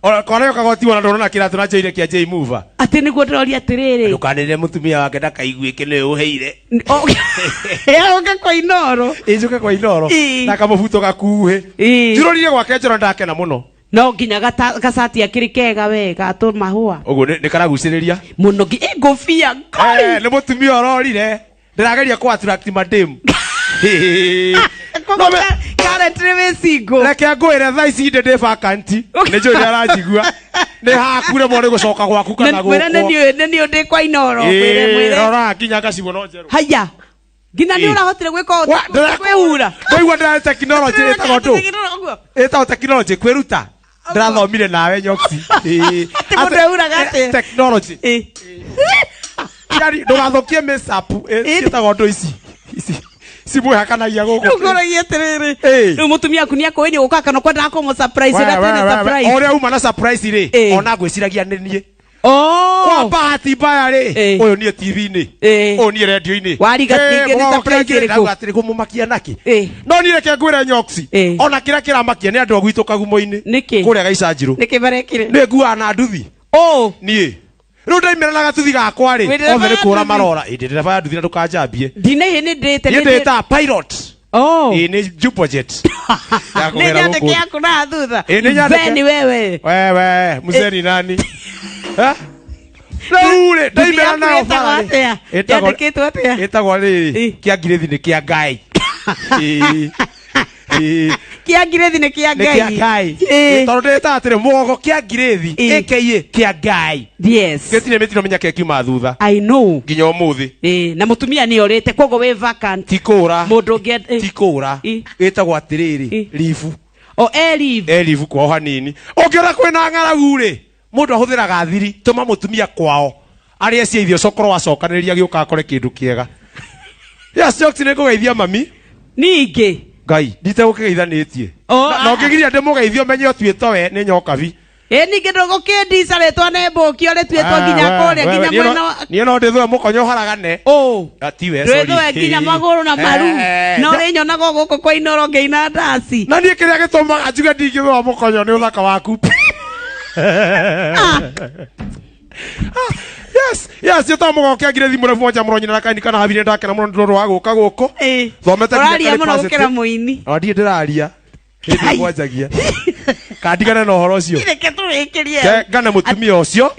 Ora kore kagoti wana ndona kiratu na joire kia J Mover. Ati niguo ndoria atiriri. Ndukanire mutumia wake ndakaiguike ni uheire. Oke kwa inoro. Ijuke kwa inoro. Na kamubuto gakuhe. Njurorire gwake njora ndakena muno. No nginya gasati akiri kega wega atur mahua. Uguo ni karaguciriria. Muno ngofia. Ni mutumia ororire. Ndirageria kwa attract madem. Kare treve sigo. Reke ngwire tha ici ndende vacanti. Ni njuri arajigua. Ni hakure mone gucoka gwaku kana guko. Nĩ ndi kwa inoro. Mwire. Rora kinya ngacibwo no njeru. Haya. Ngina ni urahotire gwika kwehura. Ndaigua ndira technology ĩtagwo ndũ. Ĩtagwo technology kwĩruta. Ndirathomire nawe nyoksi. Technology. Yari ndugathokie mess-up ĩtagwo ndũ ici. Simwe hakanagia guko. Ukoragia terere. Ni mutumia aku ni akoenye guka kana kwenda ko mo surprise na tena surprise. Ore uma na surprise ri. Ona gwiciragia nie. Oh. Bahati mbaya ri. Uyu ni TV-ini. Uyu ni radio-ini. Warigatinge ni surprise ri. Ngatire kumumakia naki. No ni reke ngwire nyoksi. Ona kira kiramakia ni andu agwitu kagumo-ini. Kuria gaicanjiru. Niki barekire. Ni ngua na nduthi. Oh. Nie. Riu ndaimira na gatuthi gakwa ri. Othe ni kura marora. Indi ndireba nduthi na ndukanjambie. Ndine ni ndete. Ni ndeta pilot. Oh. Ni Jupojet. Ni nyandike yako na thutha. Mzeni wewe. Wewe, mzeni nani? Ha? Laure, ndaimira na ofare. Yandikitwo atia? Etagwo riri. Kia ngirethi ni kia Ngai. Kia ngirethi ni kia Ngai. Kia Ngai. Tondu ndeta atire mugogo kia ngirethi aka kia Ngai. Yes. Getine metino menya kia kiuma thutha. I know. Nginya umuthi. Na mutumia ni orete kogo we vacant. Tikura. Mundu get tikura. Etagwo atiriri. Lifu. O elive. Elive kwa hanini. Ongiora kwina ng'aragu ri. Mundu ahuthiraga thiri tuma mutumia kwao. Ari eci ithio cokoro wacokaniriria giuka akore kindu kiega. Yes, jokes ni kugeithia mami. Ningi. Ngai, ndite gukigeithanitie. No ngigiria ndimugeithio menye otuito we ni nyokabi. Ningi ndogo kindisa retwa ne mboki ore twetwa ginya kore ginya mwena. Ni no ndithwe mukonyo haragane. Atiwe sorry. Retwa ginya maguru na maru. No ri nyona gogo kwa inoro ngeina ndasi. Na ni kiria gitumaga njuge ndingithwa mukonyo ni uthaka waku. Yes, yo tamo gokia ngirethi murefu moja muronyi na kaini kana habire ndake na muno ndoro wa guka guko. Thomete nginya muno gukira muini. Ndie ndiraria. Hindi gwajagia. Kandigana na horo cio. Reke tuwikirie. Ngana mutumia ucio.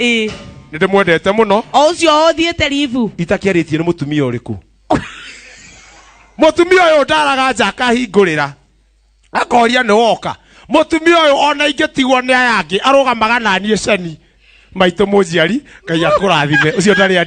Ndimwendete muno. Ucio othiete livu. Itakiaritie ni mutumia uriku. Mutumia uyu ndaraga njaka hingurira. Akoria ni woka. Mutumia uyu ona ingetigwo ni ayangi arugamaga na nie ceni. Maito mujiari Ngai akurathime ucio ndari